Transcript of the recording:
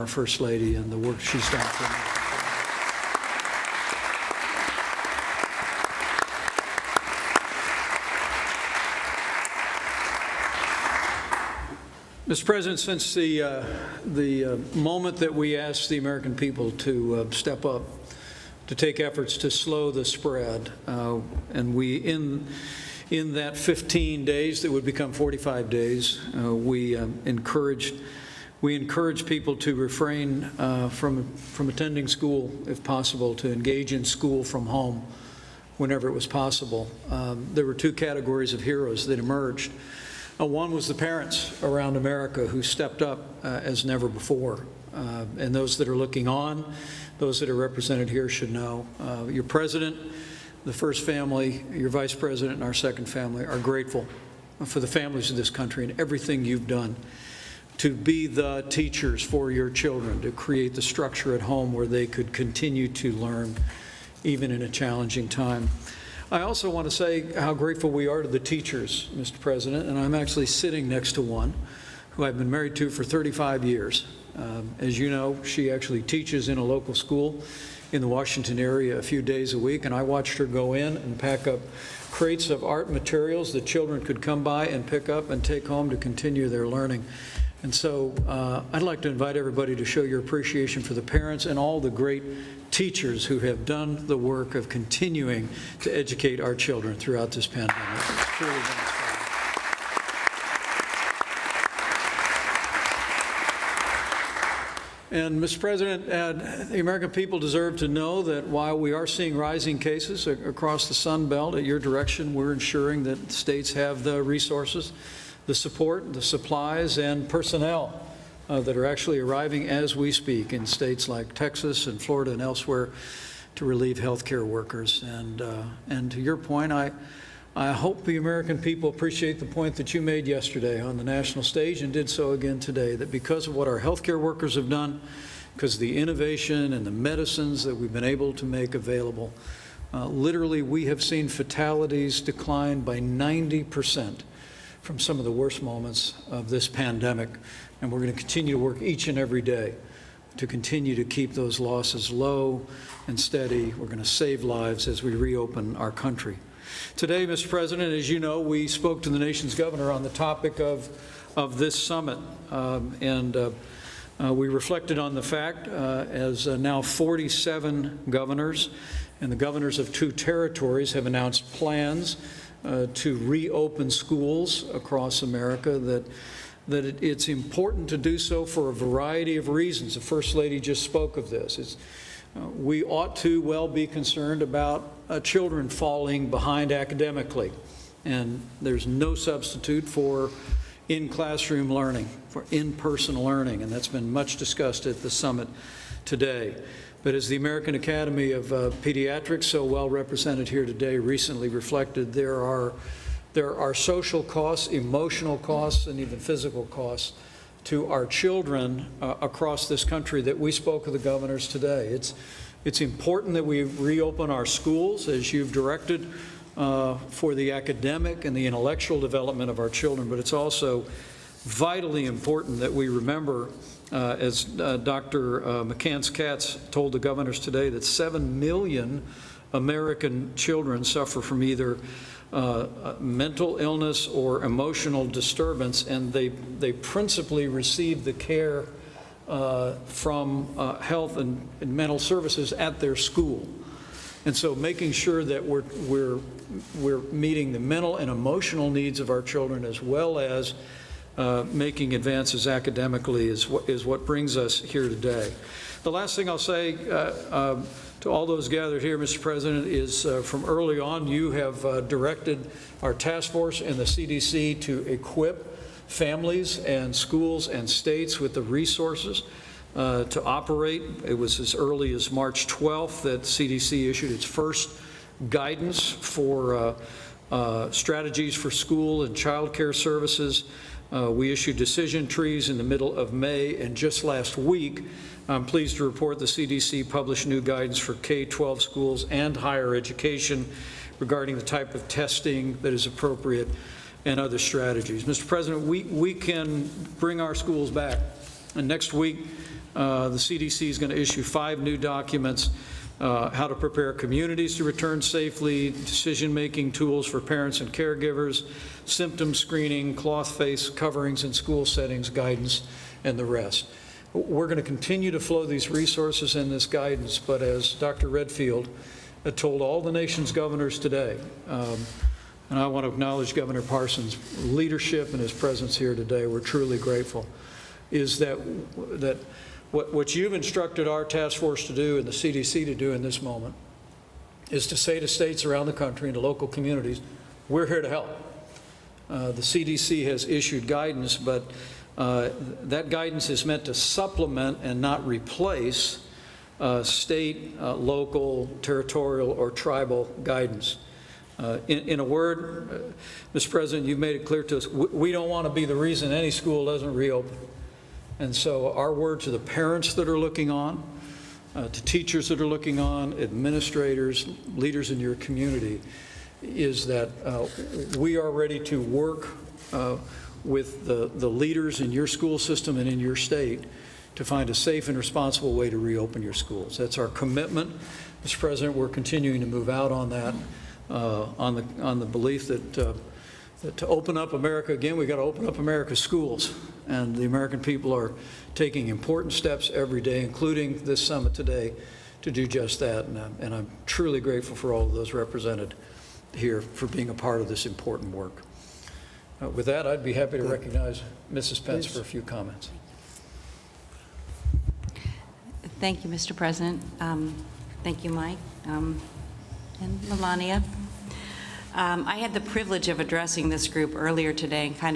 our First Lady and the work she's done for me. Mr. President, since the moment that we asked the American people to step up, to take efforts to slow the spread, and we, in that 15 days that would become 45 days, we encouraged people to refrain from attending school, if possible, to engage in school from home whenever it was possible. There were two categories of heroes that emerged. One was the parents around America who stepped up as never before. And those that are looking on, those that are represented here should know. Your president, the first family, your vice president, and our second family are grateful for the families of this country and everything you've done to be the teachers for your children, to create the structure at home where they could continue to learn even in a challenging time. I also want to say how grateful we are to the teachers, Mr. President, and I'm actually sitting next to one who I've been married to for 35 years. As you know, she actually teaches in a local school in the Washington area a few days a week, and I watched her go in and pack up crates of art materials that children could come by and pick up and take home to continue their learning. And so I'd like to invite everybody to show your appreciation for the parents and all the great teachers who have done the work of continuing to educate our children throughout this pandemic. It's truly been inspiring. And, Mr. President, the American people deserve to know that while we are seeing rising cases across the Sun Belt, at your direction, we're ensuring that states have the resources, the support, the supplies, and personnel that are actually arriving as we speak in states like Texas and Florida and elsewhere to relieve healthcare workers. And to your point, I hope the American people appreciate the point that you made yesterday on the national stage and did so again today, that because of what our healthcare workers have done, because of the innovation and the medicines that we've been able to make available, literally we have seen fatalities decline by 90% from some of the worst moments of this pandemic. And we're going to continue to work each and every day to continue to keep those losses low and steady. We're going to save lives as we reopen our country. Today, Mr. President, as you know, we spoke to the nation's governor on the topic of this summit. We reflected on the fact, as now 47 governors and the governors of 2 territories have announced plans to reopen schools across America, that it's important to do so for a variety of reasons. The First Lady just spoke of this. We ought to well be concerned about children falling behind academically, and there's no substitute for in-classroom learning, for in-person learning, and that's been much discussed at the summit today. But as the American Academy of Pediatrics, so well represented here today, recently reflected, there are social costs, emotional costs, and even physical costs to our children across this country that we spoke of the governors today. It's important that we reopen our schools, as you've directed, for the academic and the intellectual development of our children, but it's also vitally important that we remember, as Dr. McCants-Katz told the governors today, that 7 million American children suffer from either mental illness or emotional disturbance, and they principally receive the care from health and mental services at their school. And so making sure that we're meeting the mental and emotional needs of our children, as well as making advances academically, is what brings us here today. The last thing I'll say to all those gathered here, Mr. President, is from early on you have directed our task force and the CDC to equip families and schools and states with the resources to operate. It was as early as March 12th that CDC issued its first guidance for strategies for school and child care services. We issued decision trees in the middle of May, and just last week, I'm pleased to report the CDC published new guidance for K-12 schools and higher education regarding the type of testing that is appropriate and other strategies. Mr. President, we can bring our schools back. And next week, The CDC is going to issue 5 new documents, how to prepare communities to return safely, decision-making tools for parents and caregivers, symptom screening, cloth face coverings in school settings, guidance, and the rest. We're going to continue to flow these resources and this guidance, but as Dr. Redfield told all the nation's governors today, and I want to acknowledge Governor Parsons' leadership and his presence here today, we're truly grateful, is that what you've instructed our task force to do and the CDC to do in this moment is to say to states around the country and to local communities, we're here to help. The CDC has issued guidance, but that guidance is meant to supplement and not replace state, local, territorial, or tribal guidance. In a word, Mr. President, you've made it clear to us, we don't want to be the reason any school doesn't reopen. And so our word to the parents that are looking on, to teachers that are looking on, administrators, leaders in your community, is that we are ready to work with the leaders in your school system and in your state to find a safe and responsible way to reopen your schools. That's our commitment. Mr. President, we're continuing to move out on that, on the belief that to open up America again, we've got to open up America's schools. And the American people are taking important steps every day, including this summit today, to do just that. And I'm truly grateful for all of those represented here for being a part of this important work. With that, I'd be happy to recognize Mrs. Pence for a few comments. Thank you, Mr. President. Thank you, Mike, and Melania. I had the privilege of addressing this group earlier today and kind of